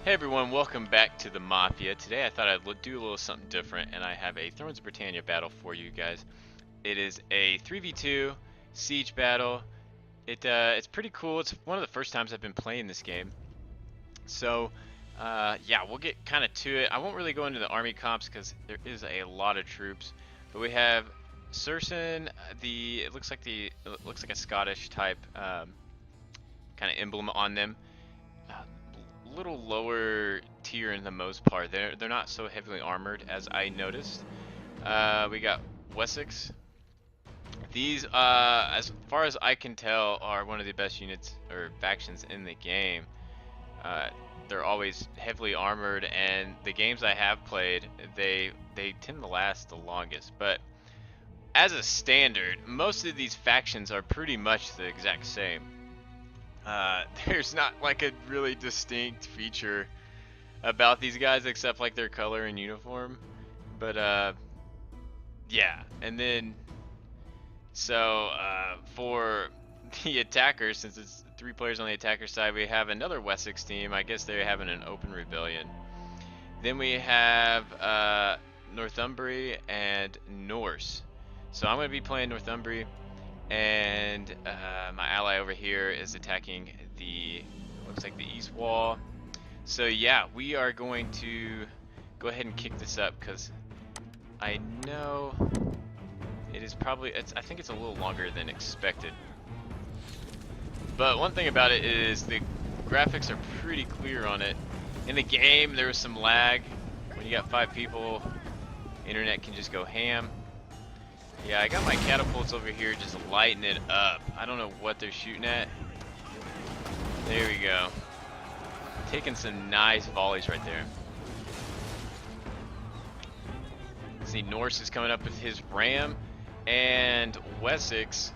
Hey everyone, welcome back to the Mafia. Today I thought I'd do a little something different, and I have a Thrones of Britannia battle for you guys. It is a 3v2 siege battle. It's pretty cool. It's one of the first times I've been playing this game. So, yeah, we'll get kind of to it. I won't really go into the army comps because there is a lot of troops. But we have Sursen, it looks like a Scottish type kind of emblem on them. Little lower tier in the most part. They're not so heavily armored as I noticed. We got Wessex. These, as far as I can tell, are one of the best units or factions in the game. They're always heavily armored, and the games I have played, they tend to last the longest. But as a standard, most of these factions are pretty much the exact same. There's not like a really distinct feature about these guys except like their color and uniform. But yeah, and then for the attackers, since it's 3 players on the attacker side, we have another Wessex team. I guess they're having an open rebellion. Then we have Northumbria and Norse. So I'm going to be playing Northumbria. And my ally over here is attacking looks like the east wall. So yeah, we are going to go ahead and kick this up because I know it is I think it's a little longer than expected. But one thing about it is the graphics are pretty clear on it. In the game, there was some lag. When you got 5 people, internet can just go ham. Yeah, I got my catapults over here just lighting it up. I don't know what they're shooting at. There we go. Taking some nice volleys right there. See, Norse is coming up with his ram, and Wessex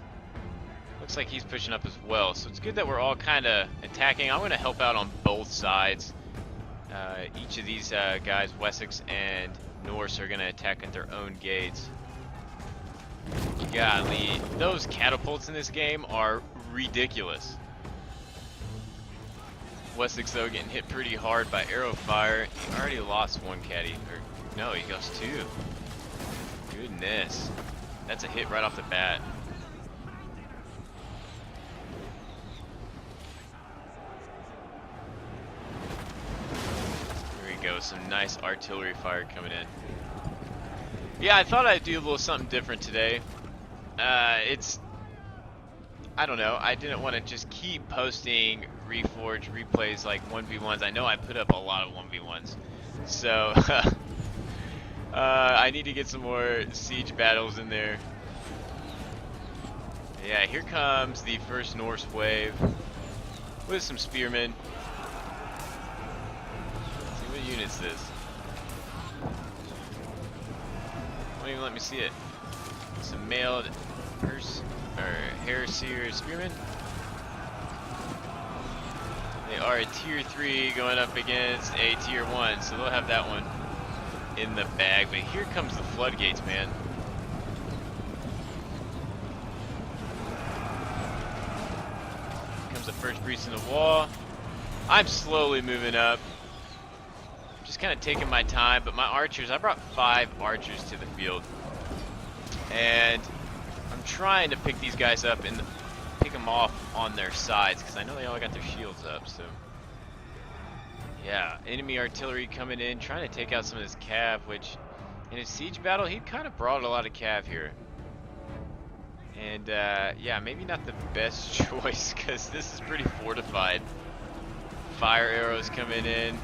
looks like he's pushing up as well. So it's good that we're all kind of attacking. I'm going to help out on both sides. Each of these guys, Wessex and Norse, are going to attack at their own gates. Golly, those catapults in this game are ridiculous. Wessex, though, getting hit pretty hard by arrow fire. He already lost 1 caddy. Or, no, he goes 2. Goodness. That's a hit right off the bat. There we go. Some nice artillery fire coming in. Yeah, I thought I'd do a little something different today. I don't know, I didn't want to just keep posting Reforge replays like 1v1s. I know I put up a lot of 1v1s. So, I need to get some more siege battles in there. Yeah, here comes the first Norse wave with some spearmen. Let's see, what unit's this? Don't even let me see it. Some mailed heresy or spearmen. They are a tier 3 going up against a tier 1, so they'll have that one in the bag. But here comes the floodgates, man. Here comes the first breach in the wall. I'm slowly moving up. Just kind of taking my time, but my archers, I brought 5 archers to the field. And I'm trying to pick these guys up and pick them off on their sides because I know they all got their shields up. So yeah, enemy artillery coming in, trying to take out some of this cav, which in a siege battle, he kind of brought a lot of cav here. And yeah, maybe not the best choice because this is pretty fortified. Fire arrows coming in.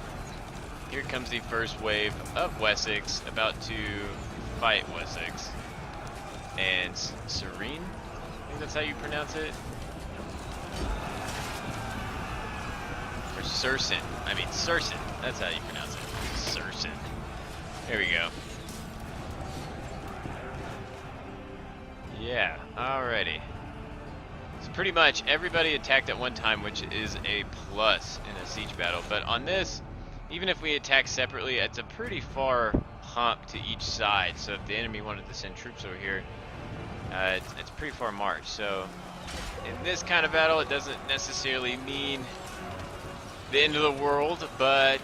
Here comes the first wave of Wessex, about to fight Wessex. And Serene, I think that's how you pronounce it. Or Sursen, Sursen, that's how you pronounce it. Sursen. There we go. Yeah, alrighty. So pretty much everybody attacked at one time, which is a plus in a siege battle. But on this, even if we attack separately, it's a pretty far hump to each side. So if the enemy wanted to send troops over here, it's pretty far march. So in this kind of battle, it doesn't necessarily mean the end of the world, but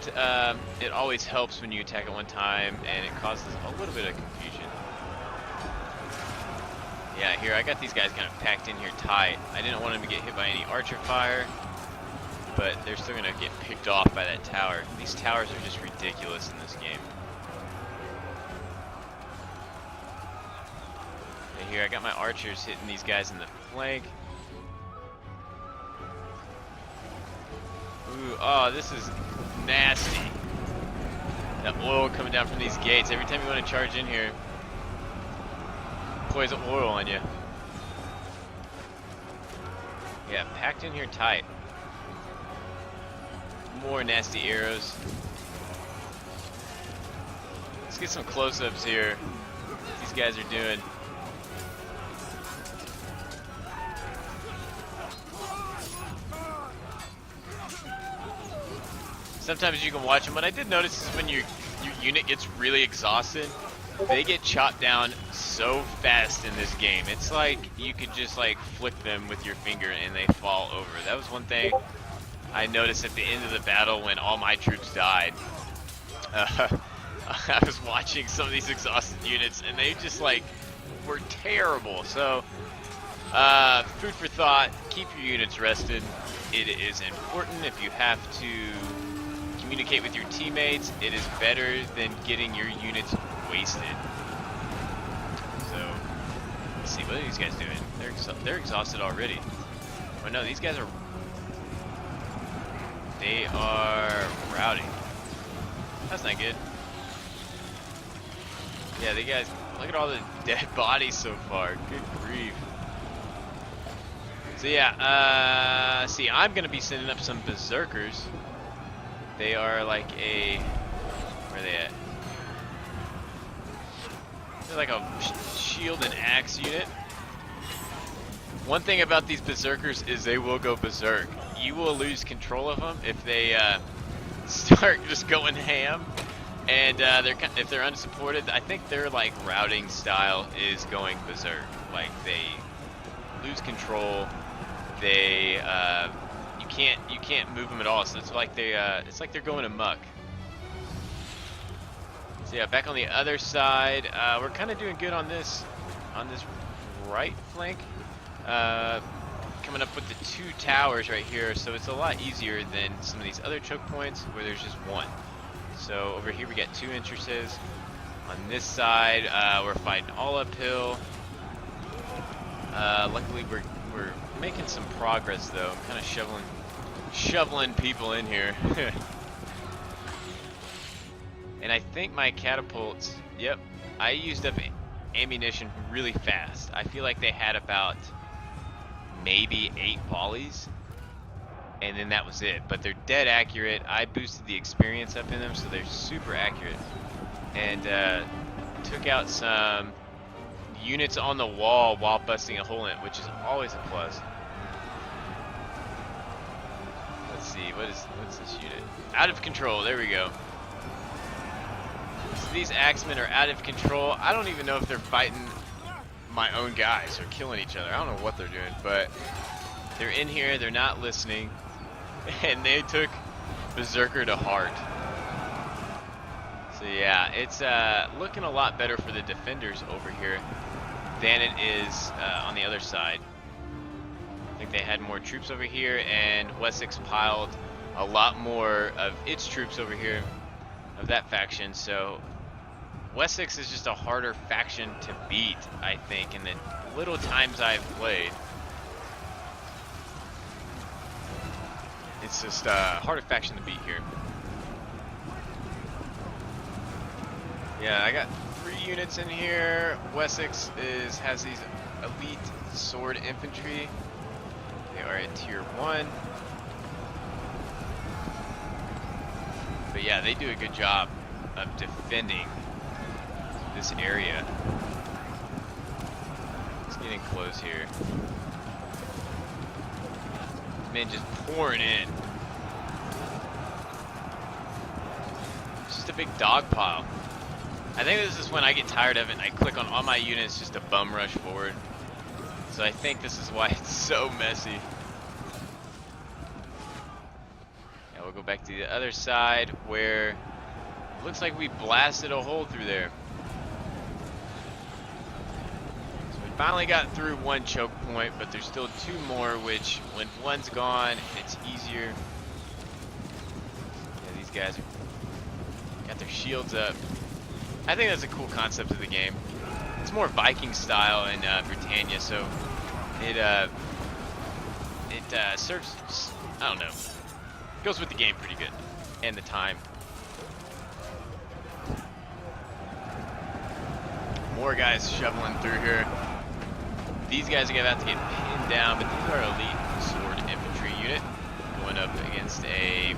it always helps when you attack at one time, and it causes a little bit of confusion. Yeah, here, I got these guys kind of packed in here tight. I didn't want them to get hit by any archer fire, but they're still going to get picked off by that tower. These towers are just ridiculous in this game. And here, I got my archers hitting these guys in the flank. Ooh, oh, this is nasty. That oil coming down from these gates. Every time you want to charge in here, pours oil on you. Yeah, packed in here tight. More nasty arrows. Let's get some close-ups here. What these guys are doing. Sometimes you can watch them. What I did notice is when your unit gets really exhausted, they get chopped down so fast in this game. It's like you could just like flick them with your finger and they fall over. That was one thing I noticed at the end of the battle when all my troops died. I was watching some of these exhausted units and they just like were terrible. So food for thought, keep your units rested. It is important. If you have to communicate with your teammates, it is better than getting your units wasted. So let's see, what are these guys doing? They're exhausted already. Oh no, these guys are routing. That's not good. Yeah, the guys, look at all the dead bodies so far. Good grief. So yeah, see, I'm gonna be sending up some berserkers. They are like a, where are they at? They're like a shield and axe unit. One thing about these berserkers is they will go berserk. You will lose control of them if they start just going ham. And if they're unsupported, I think their like routing style is going berserk. Like they lose control. They you can't move them at all. So it's like they're going amok. So yeah, back on the other side, we're kind of doing good on this right flank. Coming up with the 2 towers right here, so it's a lot easier than some of these other choke points where there's just one. So over here we got 2 entrances. On this side, we're fighting all uphill. Luckily we're making some progress though. I'm kind of shoveling people in here. And I think my catapults, yep, I used up ammunition really fast. I feel like they had about maybe 8 volleys, and then that was it. But they're dead accurate. I boosted the experience up in them, so they're super accurate. And took out some units on the wall while busting a hole in it, which is always a plus. Let's see, what's this unit? Out of control, there we go. So these axemen are out of control. I don't even know if they're fighting my own guys or killing each other. I don't know what they're doing, but they're in here, they're not listening, and they took Berserker to heart. So yeah, it's looking a lot better for the defenders over here than it is on the other side. I think they had more troops over here, and Wessex piled a lot more of its troops over here of that faction. So Wessex is just a harder faction to beat, I think, in the little times I've played. It's just a harder faction to beat here. Yeah, I got 3 units in here. Wessex has these elite sword infantry. They are at tier 1. But yeah, they do a good job of defending this area. It's getting close here. Men just pouring in. It's just a big dog pile. I think this is when I get tired of it and I click on all my units just to bum rush forward. So I think this is why it's so messy. Yeah, we'll go back back to the other side where it looks like we blasted a hole through there. So we finally got through one choke point, but there's still two more, which when one's gone, it's easier. Yeah, these guys got their shields up. I think that's a cool concept of the game. It's more Viking style in Britannia, so it serves, I don't know, goes with the game pretty good, and the time. More guys shoveling through here. These guys are about to get pinned down, but these are elite sword infantry unit going up against an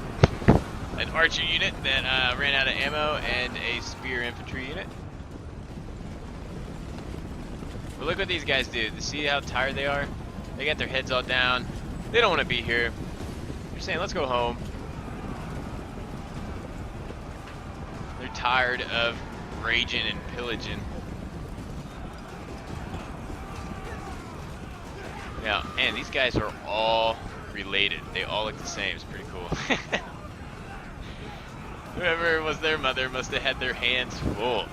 archer unit that ran out of ammo and a spear infantry unit. But look what these guys do. See how tired they are? They got their heads all down. They don't want to be here. They're saying, let's go home. They're tired of raging and pillaging. Now, and these guys are all related. They all look the same. It's pretty cool. Whoever was their mother must have had their hands full.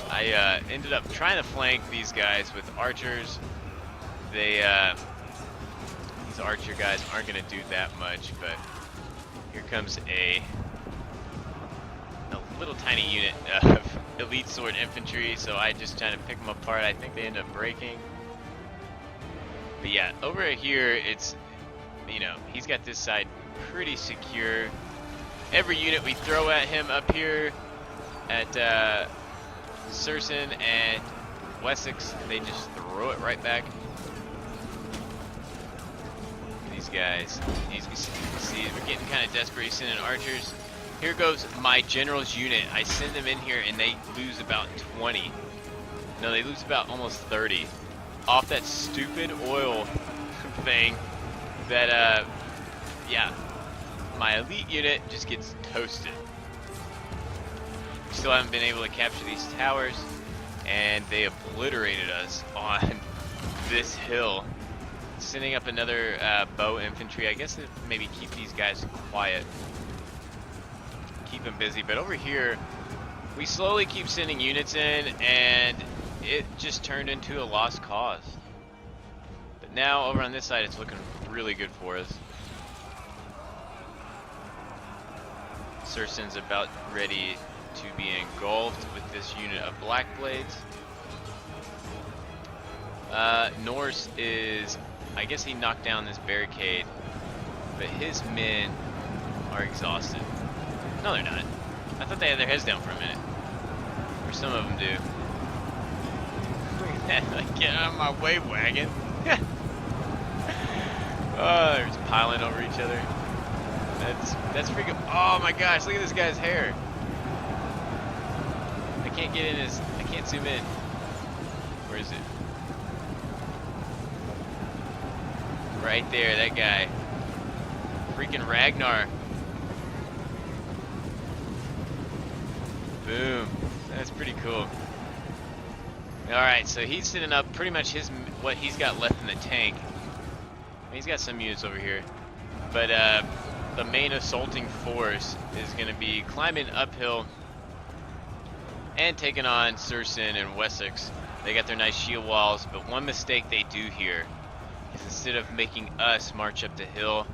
I ended up trying to flank these guys with archers. These archer guys aren't going to do that much, but here comes a little tiny unit of elite sword infantry, so I just trying to pick them apart. I think they end up breaking. But yeah, over here, it's, you know, he's got this side pretty secure. Every unit we throw at him up here at Sursen and Wessex, they just throw it right back. These guys, you can see we're getting kind of desperate. He's sending archers. Here goes my general's unit. I send them in here and they lose about 20. No, they lose about almost 30 off that stupid oil thing that, yeah, my elite unit just gets toasted. Still haven't been able to capture these towers, and they obliterated us on this hill. Sending up another bow infantry. I guess to maybe keep these guys quiet, keep them busy. But over here, we slowly keep sending units in, and it just turned into a lost cause. But now over on this side, it's looking really good for us. Sursen's about ready to be engulfed with this unit of Black Blades. Norse is, I guess he knocked down this barricade, but his men are exhausted. No, they're not. I thought they had their heads down for a minute. Or some of them do. Look at that, like, get out of my way, wagon. Oh, they're just piling over each other. That's freaking, oh my gosh, look at this guy's hair. I can't get in his, I can't zoom in. Where is it? Right there, that guy. Freaking Ragnar. Boom. That's pretty cool. Alright, so he's sitting up pretty much what he's got left in the tank. He's got some units over here. But the main assaulting force is going to be climbing uphill and taking on Sursen and Wessex. They got their nice shield walls, but one mistake they do here is instead of making us march up the hill,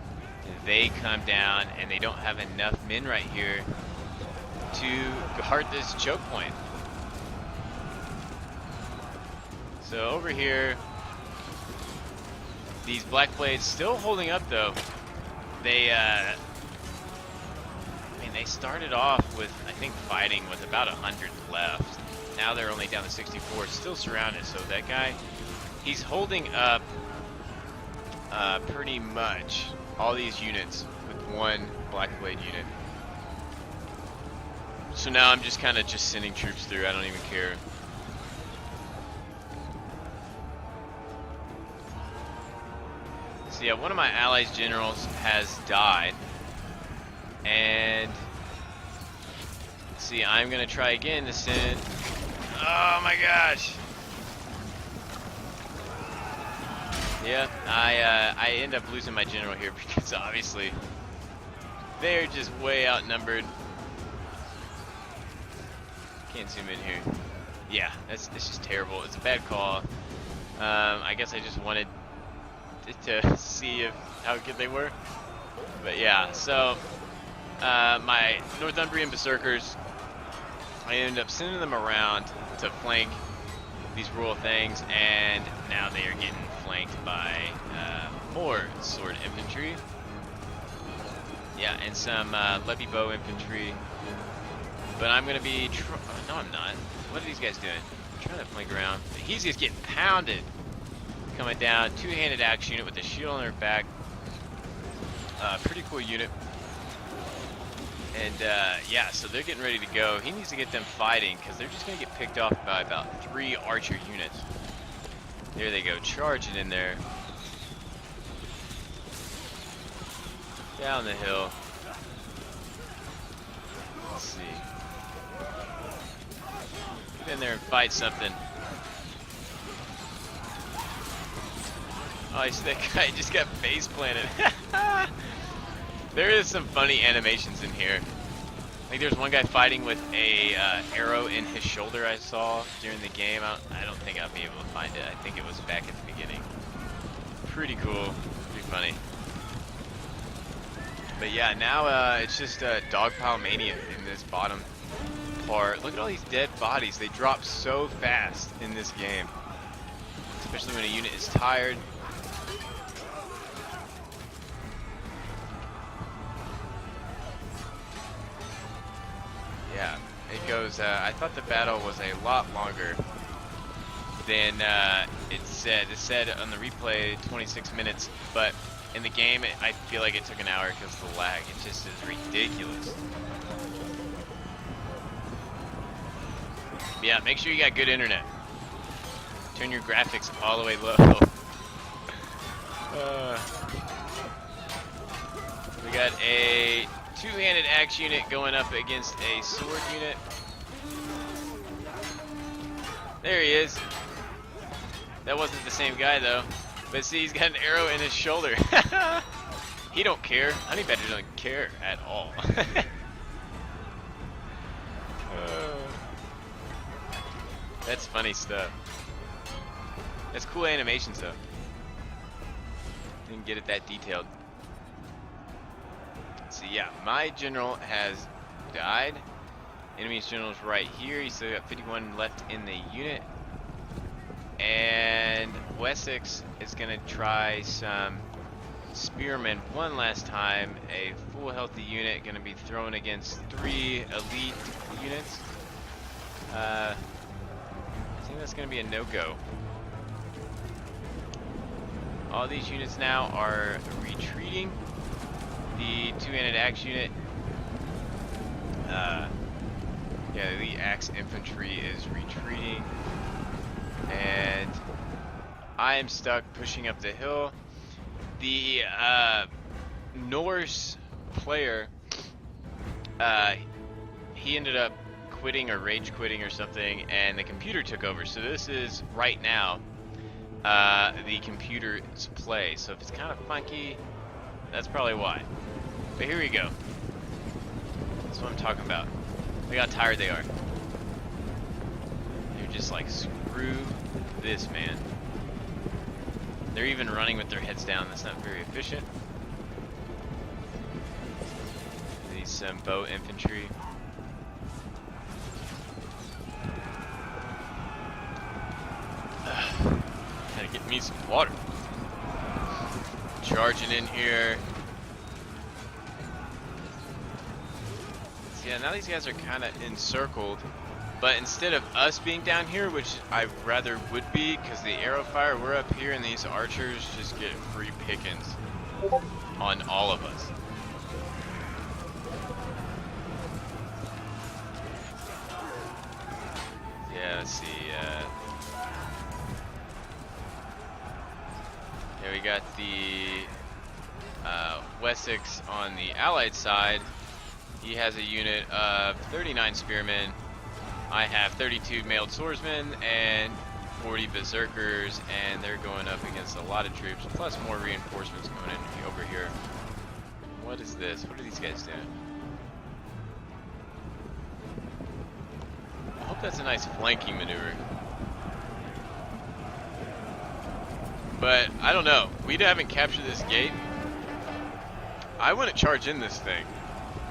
they come down and they don't have enough men right here to guard this choke point. So over here, these Black Blades still holding up though. They, I mean, they started off with, I think, fighting with about 100 left. Now they're only down to 64, still surrounded. So that guy, he's holding up pretty much all these units with one Black Blade unit. So now I'm just kind of just sending troops through. I don't even care. So yeah, one of my allies' generals has died, and see, I'm gonna try again to send. Oh my gosh! Yeah, I end up losing my general here because obviously they're just way outnumbered. Can't zoom in here. Yeah, it's just terrible. It's a bad call. I guess I just wanted to see how good they were. But yeah, so my Northumbrian Berserkers, I ended up sending them around to flank these rural things, and now they are getting flanked by more sword infantry. Yeah, and some levy bow infantry. But I'm gonna be no, I'm not. What are these guys doing? I'm trying to flank around. But he's just getting pounded. Coming down, two-handed axe unit with a shield on their back. Pretty cool unit. And yeah, so they're getting ready to go. He needs to get them fighting because they're just gonna get picked off by about 3 archer units. There they go, charging in there. Down the hill. Let's see. Get in there and fight something. Oh, I see that guy just got face planted. There is some funny animations in here. Like there's one guy fighting with a arrow in his shoulder I saw during the game. I don't think I'll be able to find it. I think it was back at the beginning. Pretty cool. Pretty funny. But yeah, now it's just dogpile mania in this bottom part. Look at all these dead bodies. They drop so fast in this game. Especially when a unit is tired. Yeah, it goes, I thought the battle was a lot longer than it said. It said on the replay 26 minutes, but in the game I feel like it took an hour because of the lag. It just is ridiculous. But yeah, make sure you got good internet. Turn your graphics all the way low. We got a two-handed axe unit going up against a sword unit. There he is. That wasn't the same guy though. But see, he's got an arrow in his shoulder. He don't care. Honey Badger doesn't care at all. That's funny stuff. That's cool animations though. Didn't get it that detailed. So yeah, my general has died. Enemy's general's right here. He's still got 51 left in the unit. And Wessex is gonna try some spearmen one last time. A full healthy unit gonna be thrown against 3 elite units. I think that's gonna be a no-go. All these units now are retreating. The two-handed axe unit, yeah, the axe infantry is retreating, and I am stuck pushing up the hill. The Norse player, he ended up quitting or rage quitting or something, and the computer took over. So this is right now the computer's play. So if it's kind of funky, that's probably why. But here we go. That's what I'm talking about. Look how tired they are. They're just like, screw this, man. They're even running with their heads down. That's not very efficient. These some bow infantry. Gotta get me some water. Charging in here. Yeah, now these guys are kind of encircled, but instead of us being down here, which I rather would be, because the arrow fire, we're up here and these archers just get free pickings on all of us. Yeah, let's see. Here we got the Wessex on the Allied side. He has a unit of 39 spearmen. I have 32 mailed swordsmen and 40 berserkers, and they're going up against a lot of troops, plus more reinforcements going in over here. What is this? What are these guys doing? I hope that's a nice flanking maneuver. But I don't know. We haven't captured this gate. I want to charge in this thing.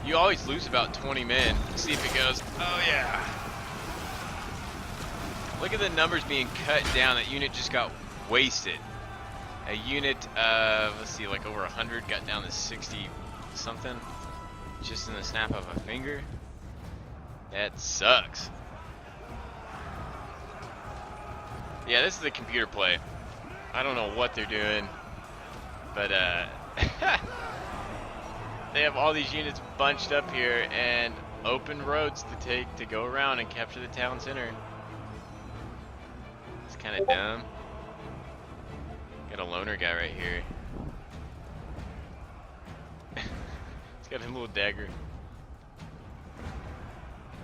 You always lose about 20 men. See if it goes. Oh yeah. Look at the numbers being cut down. That unit just got wasted. A unit of, let's see, like over 100 got down to 60 something. Just in the snap of a finger. That sucks. Yeah, this is the computer play. I don't know what they're doing, but they have all these units bunched up here and open roads to take to go around and capture the town center. It's kind of dumb. Got a loner guy right here. He's got a little dagger.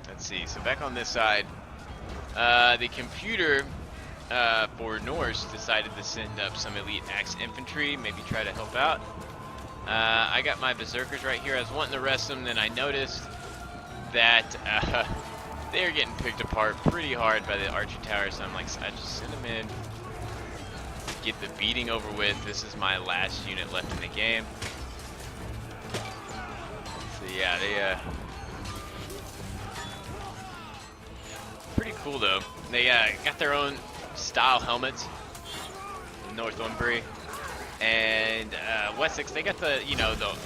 Let's see. So back on this side, the computer for Norse decided to send up some elite axe infantry, maybe try to help out. I got my berserkers right here. I was wanting to rest them, then I noticed that they are getting picked apart pretty hard by the archer tower, so I'm like, I just send them in, get the beating over with. This is my last unit left in the game. So yeah, they pretty cool though. They got their own style helmets, Northumbria and Wessex. They got the, you know, the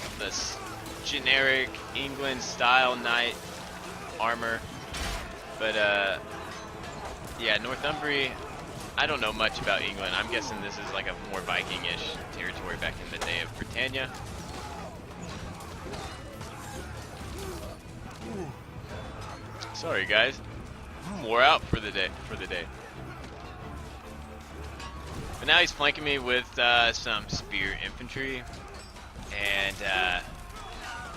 generic England style knight armor, but yeah, Northumbria. I don't know much about England. I'm guessing this is like a more Viking-ish territory back in the day of Britannia. Sorry guys, wore out for the day. But now he's flanking me with some spear infantry, and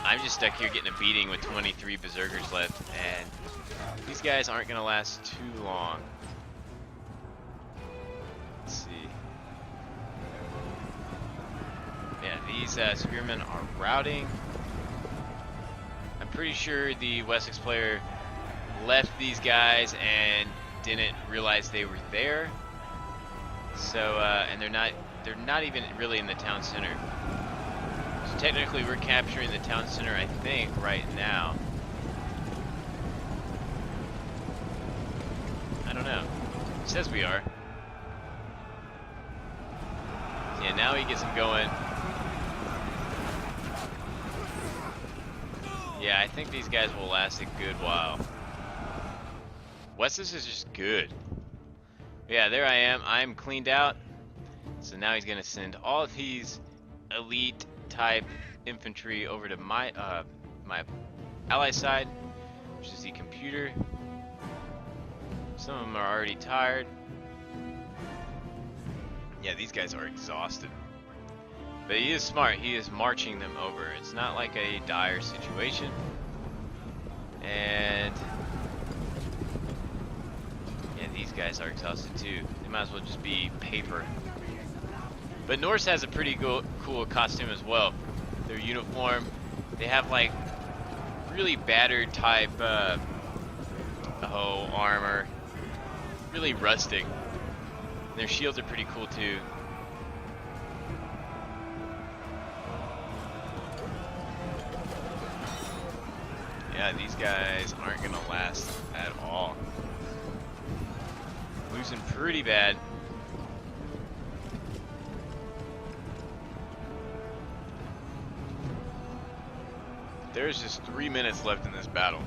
I'm just stuck here getting a beating with 23 berserkers left, and these guys aren't gonna last too long. Let's see. Yeah, these spearmen are routing. I'm pretty sure the Wessex player left these guys and didn't realize they were there. So and they're not even really in the town center. So technically we're capturing the town center, I think, right now. I don't know. It says we are. Yeah, now he gets them going. Yeah, I think these guys will last a good while. Wessex is just good. Yeah, there I am. I'm cleaned out. So now he's gonna send all of these elite type infantry over to my my ally side, which is the computer. Some of them are already tired. Yeah, these guys are exhausted. But he is smart. He is marching them over. It's not like a dire situation. And yeah, these guys are exhausted too. They might as well just be paper. But Norse has a pretty cool costume as well. Their uniform, they have like really battered type armor. Really rustic. And their shields are pretty cool too. Yeah, these guys aren't gonna last at all. Losing pretty bad. There's just 3 minutes left in this battle.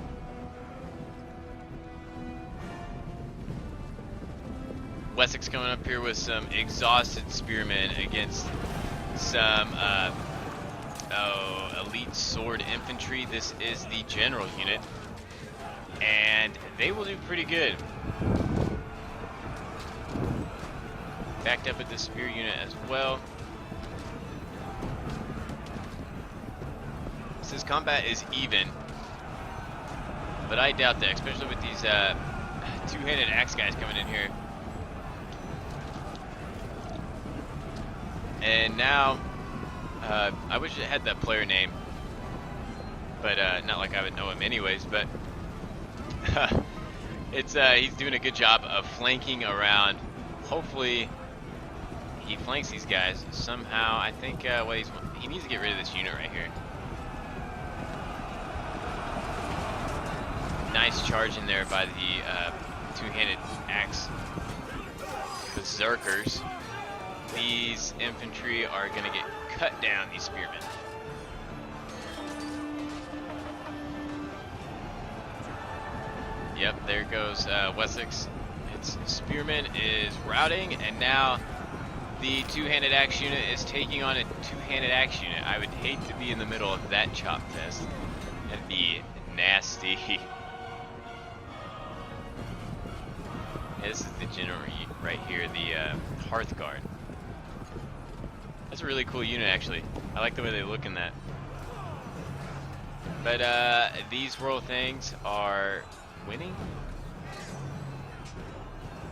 Wessex coming up here with some exhausted spearmen against some elite sword infantry. This is the general unit, and they will do pretty good. Backed up with the spear unit as well. Says combat is even, but I doubt that, especially with these two-handed axe guys coming in here. And now, I wish it had that player name, but not like I would know him anyways, but he's doing a good job of flanking around. Hopefully he flanks these guys somehow. I think he needs to get rid of this unit right here. Nice charge in there by the two-handed axe berserkers. These infantry are gonna get cut down, these spearmen. Yep, there goes Wessex. Its spearman is routing, and now the two-handed axe unit is taking on a two-handed axe unit. I would hate to be in the middle of that chop test. That'd be nasty. This is the general right here, the Hearth Guard. That's a really cool unit, actually. I like the way they look in that. But these world things are winning,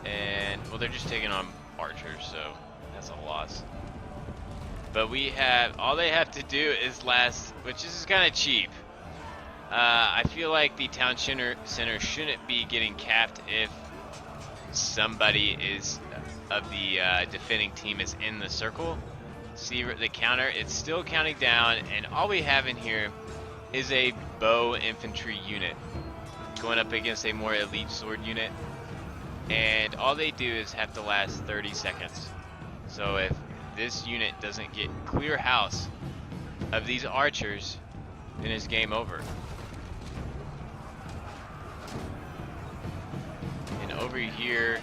and well, they're just taking on archers, so that's a loss. But we have all they have to do is last, which is kind of cheap. I feel like the town center shouldn't be getting capped if somebody is of the defending team is in the circle. See the counter, it's still counting down, and all we have in here is a bow infantry unit going up against a more elite sword unit, and all they do is have to last 30 seconds. So if this unit doesn't get clear house of these archers, then it's game over. And over here,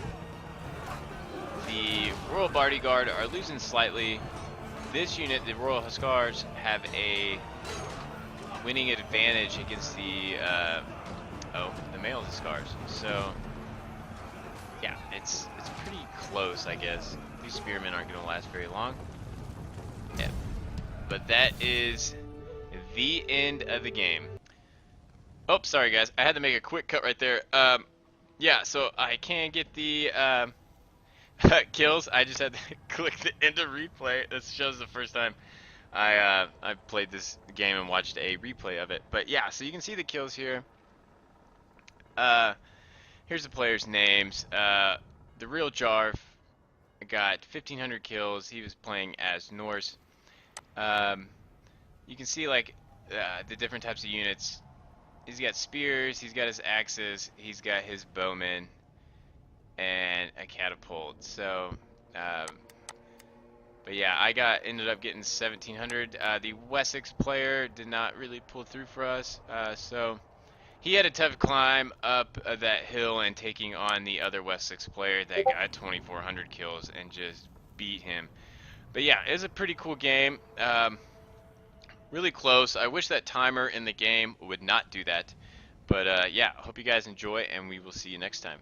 the Royal Bodyguard are losing slightly. This unit, the Royal Hussars, have a winning advantage against the male Hussars. So yeah, it's pretty close, I guess. These spearmen aren't going to last very long. Yeah, but that is the end of the game. Oh, sorry guys, I had to make a quick cut right there. Yeah, so I can get the kills. I just had to click the end of replay. This shows the first time I played this game and watched a replay of it. But yeah, so you can see the kills here. Here's the players' names. The real Jarv got 1,500 kills. He was playing as Norse. You can see like the different types of units. He's got spears, he's got his axes, he's got his bowmen, and a catapult. So, but yeah, ended up getting 1,700. The Wessex player did not really pull through for us, so he had a tough climb up that hill and taking on the other Wessex player that got 2,400 kills and just beat him. But yeah, it was a pretty cool game. Really close. I wish that timer in the game would not do that. But yeah, I hope you guys enjoy, and we will see you next time.